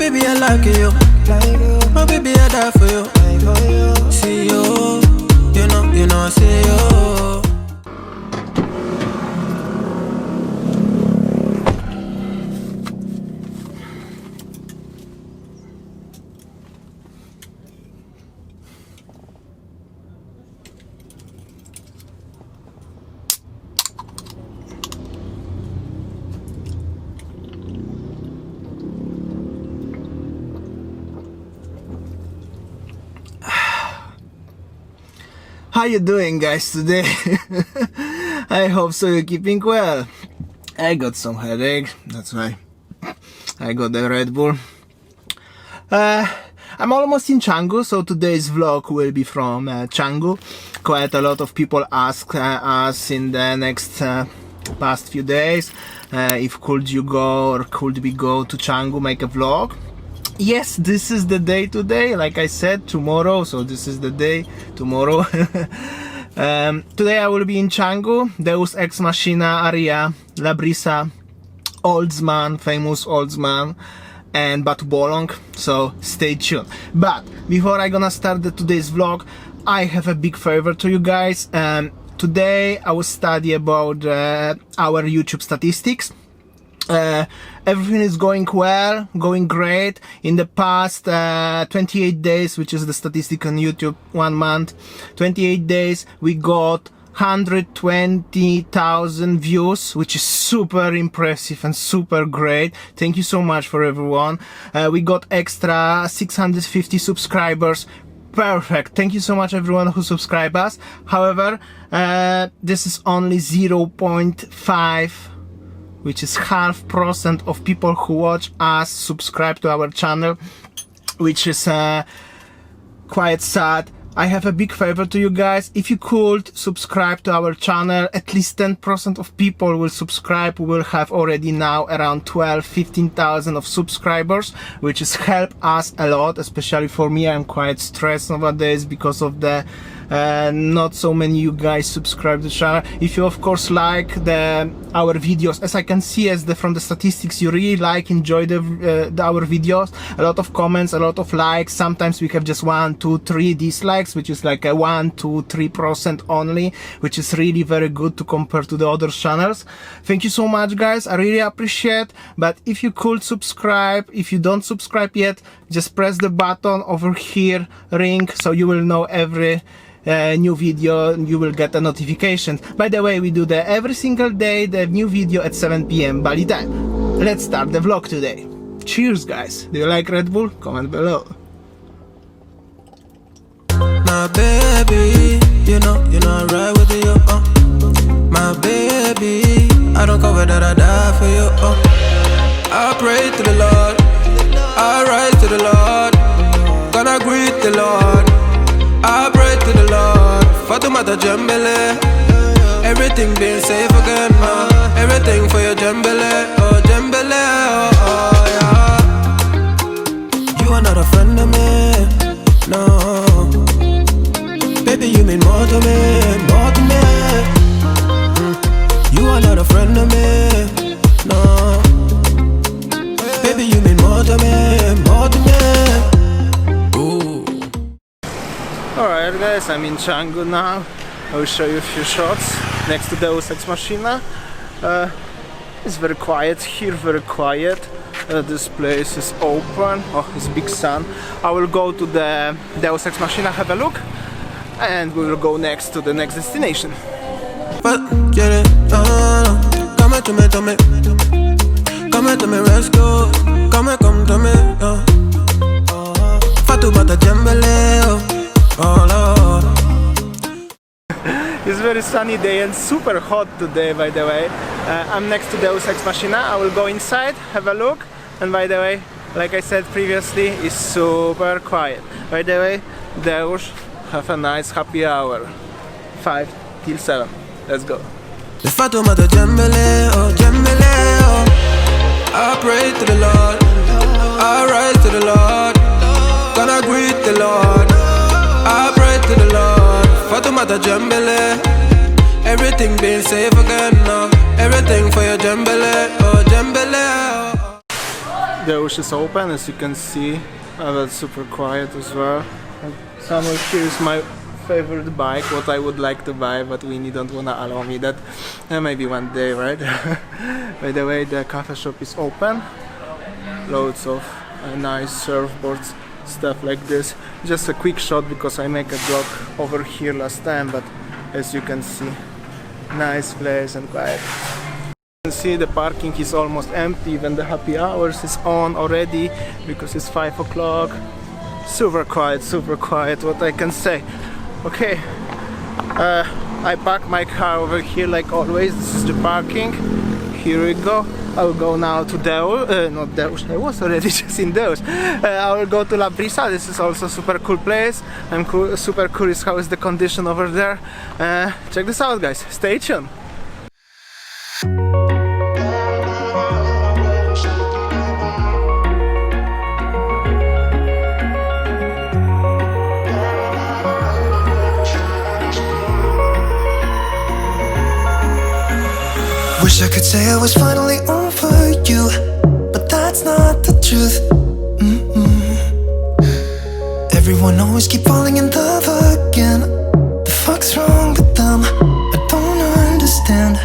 baby, I like you. My baby, I die for you. See you, you know, I see you. How you doing, guys, today? I hope so you're keeping well. I got some headache, that's why I got the Red Bull. I'm almost in Canggu, so today's vlog will be from Canggu. Quite a lot of people asked us in the next past few days if could you go or could we go to Canggu, make a vlog. Yes, this is the day today, like I said, tomorrow, so this is the day, tomorrow. Today I will be in Canggu, Deus Ex Machina area, La Brisa, Oldsman, famous Oldsman, and Batu Bolong, so stay tuned. But before I gonna start today's vlog, I have a big favor to you guys. Today I will study about our YouTube statistics. Everything is going well, going great. In the past 28 days, which is the statistic on YouTube, 1 month, 28 days, we got 120,000 views, which is super impressive and super great. Thank you so much for everyone. We got extra 650 subscribers. Perfect. Thank you so much everyone who subscribed us. However, this is only 0.5, which is 0.5% of people who watch us subscribe to our channel, which is quite sad. I have a big favor to you guys. If you could subscribe to our channel, at least 10% of people will subscribe. We will have already now around 12-15,000 of subscribers, which is help us a lot, especially for me. I'm quite stressed nowadays because of the not so many you guys subscribe to the channel. If you of course like our videos, as I can see from the statistics, you really enjoy our videos. A lot of comments, a lot of likes. Sometimes we have just 1, 2, 3 dislikes, which is like a 1, 2, 3% only, which is really very good to compare to the other channels. Thank you so much guys, I really appreciate. But if you could subscribe, if you don't subscribe yet, just press the button over here, ring, so you will know every new video, you will get a notification. By the way, we do every single day the new video at 7 PM Bali time. Let's start the vlog today. Cheers guys. Do you like Red Bull? Comment below. My baby, you know I ride with you, my baby, I don't cover that, I die for you, I pray to the Lord, I rise to the Lord, gonna greet the Lord, I pray to the Lord, Fatumata Jambele, everything being safe again, everything for your Jambele, oh Jambele, oh yeah. You are not a friend of me, no. Baby, you mean more to me, more to me. You are not a friend of me, no. Baby, you mean more to me, more to me. Ooh. Alright guys, I'm in Canggu now. I will show you a few shots next to Deus Ex Machina. It's very quiet here, very quiet. This place is open. Oh, it's big sun. I will go to the Deus Ex Machina, have a look, and we will go next to the next destination. But get it, come to me, come to me, let's go. Come to me, Fatu Bata Jambele, oh Lord. It's very sunny day and super hot today, by the way. I'm next to Deus Ex Machina. I will go inside, have a look, and by the way, like I said previously, it's super quiet. By the way, Deus, have a nice happy hour, 5 till 7. Let's go. I pray to the Lord, I rise to the Lord, gonna greet the Lord, I pray to the Lord, Fatumata Jambele, everything being safe again, everything for your Jambele, oh Jambele. Deus is open, as you can see. That's super quiet as well. And somewhere here is my favorite bike, what I would like to buy, but Winnie don't wanna allow me that. Maybe one day, right? By the way, the cafe shop is open. Loads of nice surfboards, stuff like this. Just a quick shot because I make a vlog over here last time, but as you can see, nice place and quiet. You can see the parking is almost empty, even the happy hours is on already because it's 5 o'clock. Super quiet, what I can say. Okay, I park my car over here like always. This is the parking. Here we go. I will go now to Deus, not Deus, I was already just in Deus. I will go to La Brisa. This is also a super cool place. I'm super curious how is the condition over there. Check this out, guys. Stay tuned. Wish I could say I was finally over you, but that's not the truth. Everyone always keep falling in love again. The fuck's wrong with them? I don't understand.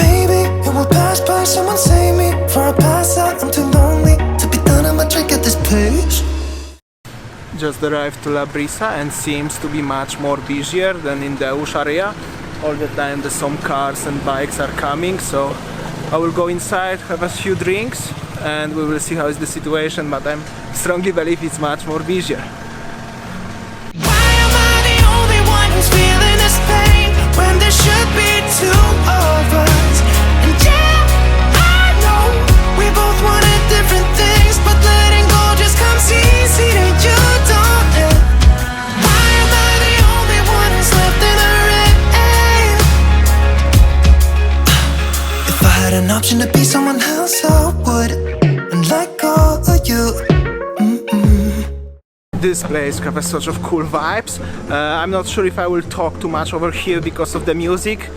Maybe it will pass by, someone save me. Before I pass out, I'm too lonely to be done. I'm a drink at this place. Just arrived to La Brisa and seems to be much more busier than in the Deus area. All the time there's some cars and bikes are coming, so I will go inside, have a few drinks, and we will see how is the situation, but I strongly believe it's much more busier. Why am I the only one who's feeling this pain when there should be two of us? And yeah, I know we both wanted different things, but letting go just comes easy to you, don't it? Why am I the only one who's left in the rain? If I had an option to be someone else, I would, and let go of you. This place has such of cool vibes. I'm not sure if I will talk too much over here because of the music.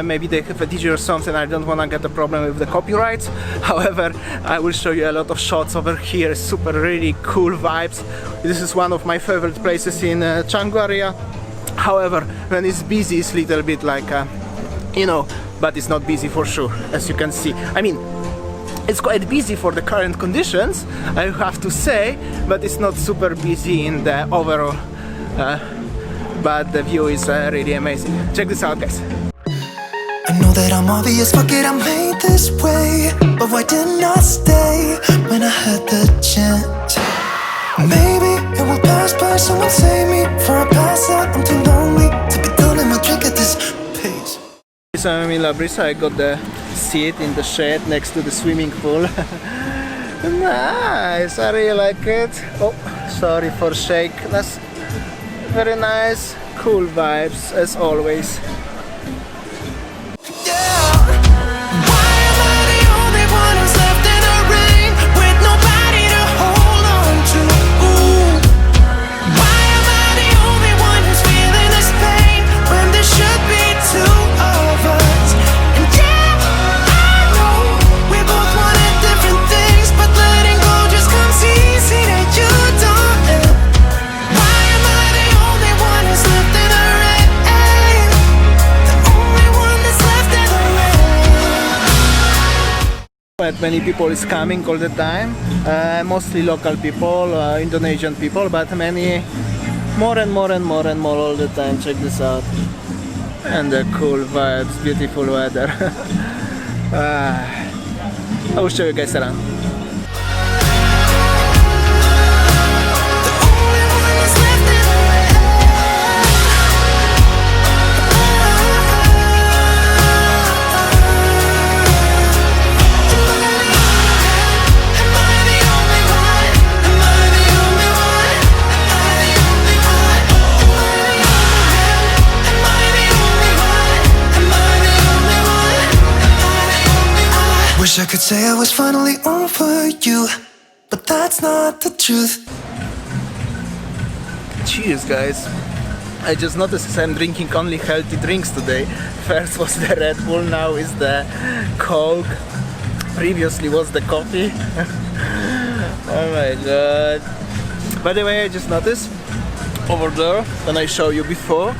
Maybe they have a DJ or something. I don't want to get a problem with the copyrights. However, I will show you a lot of shots over here. Super really cool vibes. This is one of my favorite places in Canggu area. However, when it's busy, it's a little bit like, you know, but it's not busy for sure, as you can see. I mean, it's quite busy for the current conditions, I have to say, but it's not super busy in the overall, but the view is really amazing. Check this out, guys. I know that I'm obvious, fuck it, I'm made this way. But why didn't I stay when I had the chance? Maybe it will pass by, someone save me. Before I pass out, I'm too lonely to be done in my drink at this pace. I'm in La Brisa. I got the seat in the shade next to the swimming pool. Nice, I really like it. Oh, sorry for shake. That's very nice, cool vibes as always. Many people is coming all the time, mostly local people, Indonesian people, but many more and more all the time. Check this out. And the cool vibes, beautiful weather. I will show you guys around. Wish I could say I was finally over you, but that's not the truth. Cheers, guys. I just noticed I'm drinking only healthy drinks today. First was the Red Bull, now is the Coke. previously was the coffee. Oh my god. By the way, I just noticed over there, when I showed you before,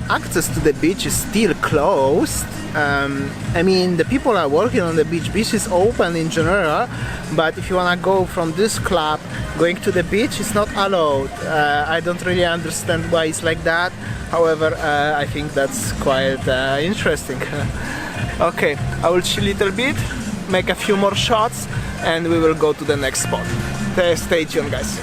access to the beach is still closed. I mean, the people are working on the beach. Beach is open in general, but if you wanna go from this club going to the beach, it's not allowed. I don't really understand why it's like that. However, I think that's quite interesting. Okay, I will chill a little bit, make a few more shots, and we will go to the next spot. Stay tuned, guys.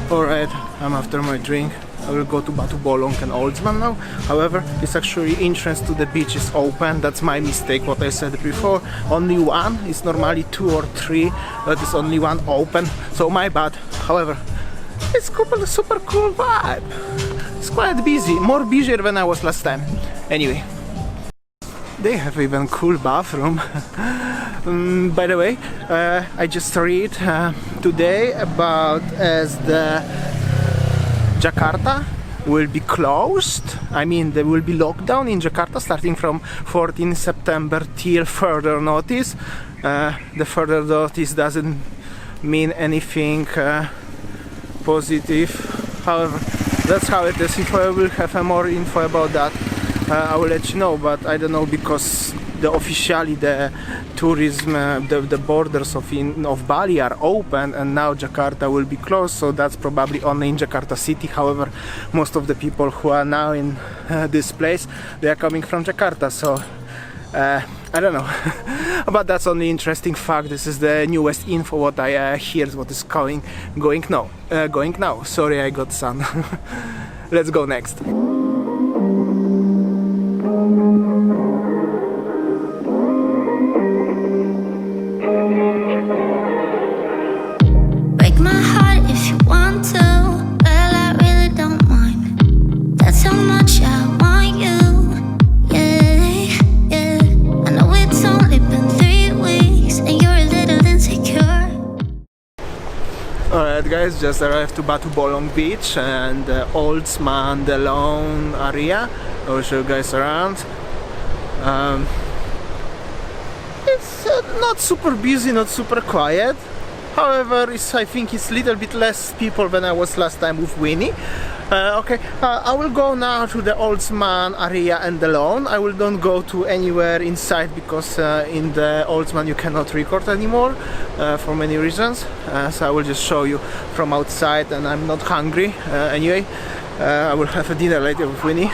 Alright, I'm after my drink. I will go to Batu Bolong and Oldsman now. However, it's actually entrance to the beach is open. That's my mistake, what I said before. Only one. It's normally 2 or 3, but it's only one open. So my bad. However, it's super cool vibe. It's quite busy, more busier than I was last time. Anyway, they have even cool bathroom. By the way, I just read today about as the Jakarta will be closed. I mean, there will be lockdown in Jakarta starting from 14 September till further notice. The further notice doesn't mean anything positive. However, that's how it is. If I will have more info about that, I will let you know, but I don't know, because officially the tourism, the borders of Bali are open, and now Jakarta will be closed, so that's probably only in Jakarta city. However, most of the people who are now in this place, they are coming from Jakarta, so I don't know. But that's only interesting fact. This is the newest info what I hear, what is going now. Sorry, I got sun. Let's go next. Alright guys, just arrived to Batu Bolong beach and Oldsman, the Lone area. I will show you guys around. It's not super busy, not super quiet. However, I think it's a little bit less people than I was last time with Winnie. Okay, I will go now to the Oldsman area and the lawn. I will not go to anywhere inside because in the Oldsman you cannot record anymore for many reasons. So I will just show you from outside, and I'm not hungry anyway. I will have a dinner later with Winnie.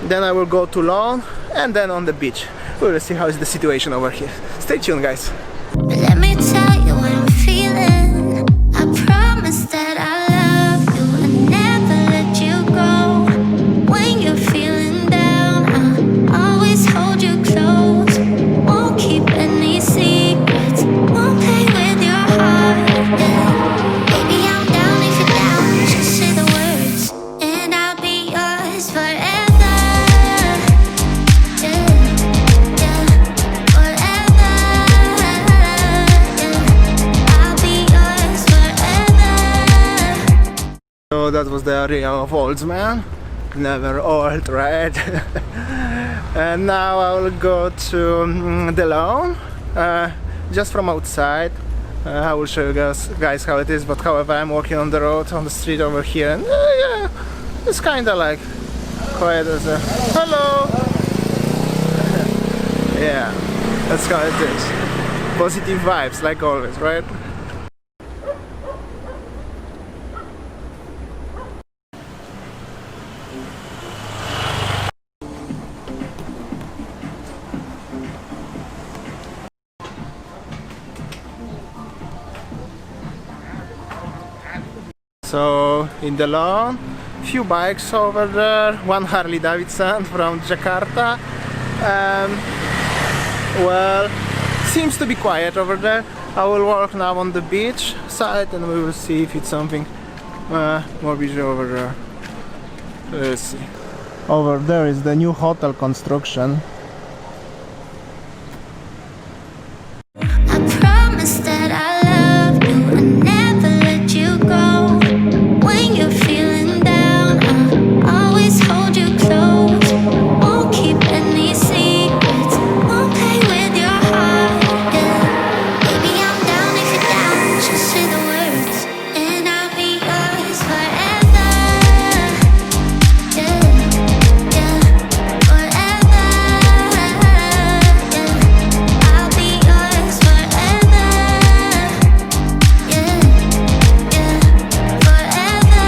Then I will go to lawn and then on the beach. We will see how is the situation over here. Stay tuned, guys. Let me tell you what I'm feeling. I promise that I love you and never let you go. When you're feeling down, I'll always hold you close. Won't keep any secrets, won't play with your heart, yeah. Baby, I'm down if you're down. Just say the words and I'll be yours forever. So that was the area of Oldsman, never old, right? And now I will go to the lawn, just from outside. I will show you guys how it is, but however I'm walking on the road, on the street over here, and yeah, it's kinda like quiet as a hello. Yeah, that's how it is. Positive vibes, like always, right? So in the lawn, few bikes over there, one Harley Davidson from Jakarta. Well, seems to be quiet over there. I will walk now on the beach side and we will see if it's something more busy over there. Let's see. Over there is the new hotel construction. I promise that I love you and never let you go. When you're feeling down, I'll always hold you close. Won't keep any secrets, won't play with your heart. Yeah. Baby, I'm down if you're down. Just say the words and I'll be yours forever. Yeah, yeah, forever. Yeah, I'll be yours forever. Yeah, yeah, forever.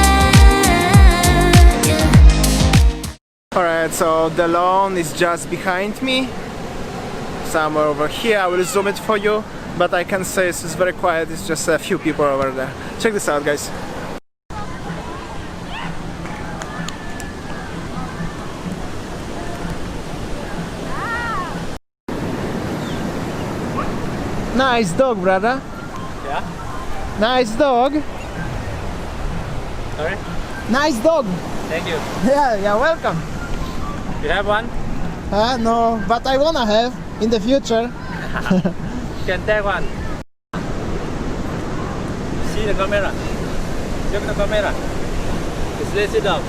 Yeah. Alright, so the lawn is just behind me. Somewhere over here, I will zoom it for you. But I can say it's very quiet, it's just a few people over there. Check this out, guys. Nice dog, brother. Yeah? Nice dog. Sorry? Nice dog. Thank you. Yeah, welcome. You have one? No, but I wanna have in the future. You can take one. See the camera. Look at the camera. It's lazy dog.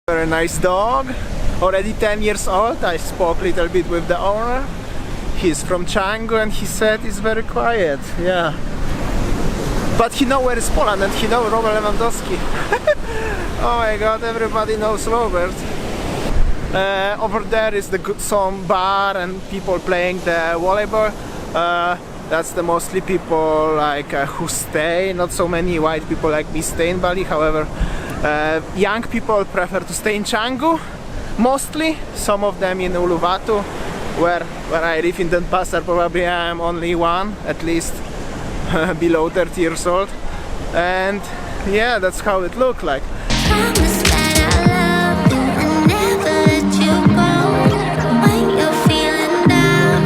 Very nice dog. Already 10 years old. I spoke a little bit with the owner. He's from Canggu and he said it's very quiet. Yeah. But he knows where is Poland and he knows Robert Lewandowski. Oh my god, everybody knows Robert. Over there is some bar and people playing the volleyball. That's the mostly people like who stay. Not so many white people like me stay in Bali. However, young people prefer to stay in Canggu. Mostly, some of them in Uluwatu, where I live in Denpasar. Probably I am only one, at least below 30 years old. And yeah, that's how it looked like. Promise that I love you and never let you go. When you're feeling down,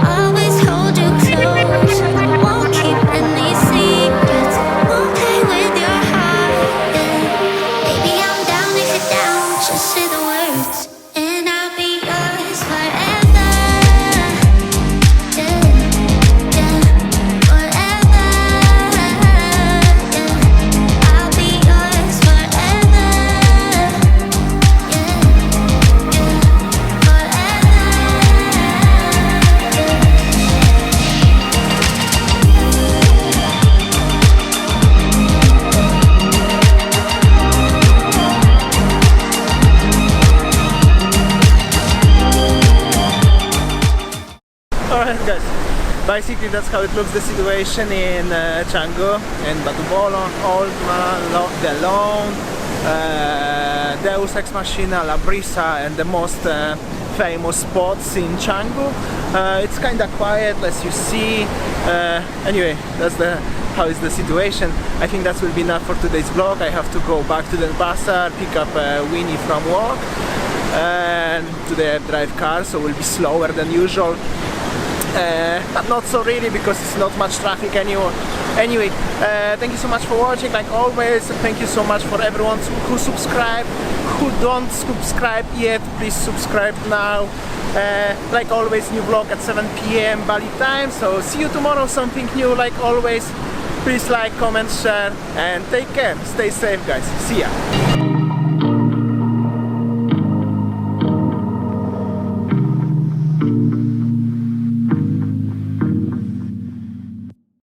I'll always hold you close. Won't keep any secrets, won't play with your heart. Yeah. Baby, I'm down if you're down. Just say the words and I'll be yours forever. Yeah, yeah, forever. Yeah, I'll be yours forever. Yeah, yeah, Alright guys, basically that's how it looks, the situation in Canggu and Batu Bolong, Old Man, The Lawn, Deus Ex Machina, Brisa and the most famous spots in Canggu. It's kinda quiet as you see. Anyway, that's how is the situation. I think that will be enough for today's vlog. I have to go back to Denpasar, pick up Winnie from work, and today I drive car, so will be slower than usual. But not so really because it's not much traffic anymore. Anyway, thank you so much for watching. Like always, thank you so much for everyone who subscribed. Who don't subscribe yet, please subscribe now. Like always, new vlog at 7 PM Bali time. So see you tomorrow, something new like always. Please like, comment, share and take care. Stay safe guys. See ya.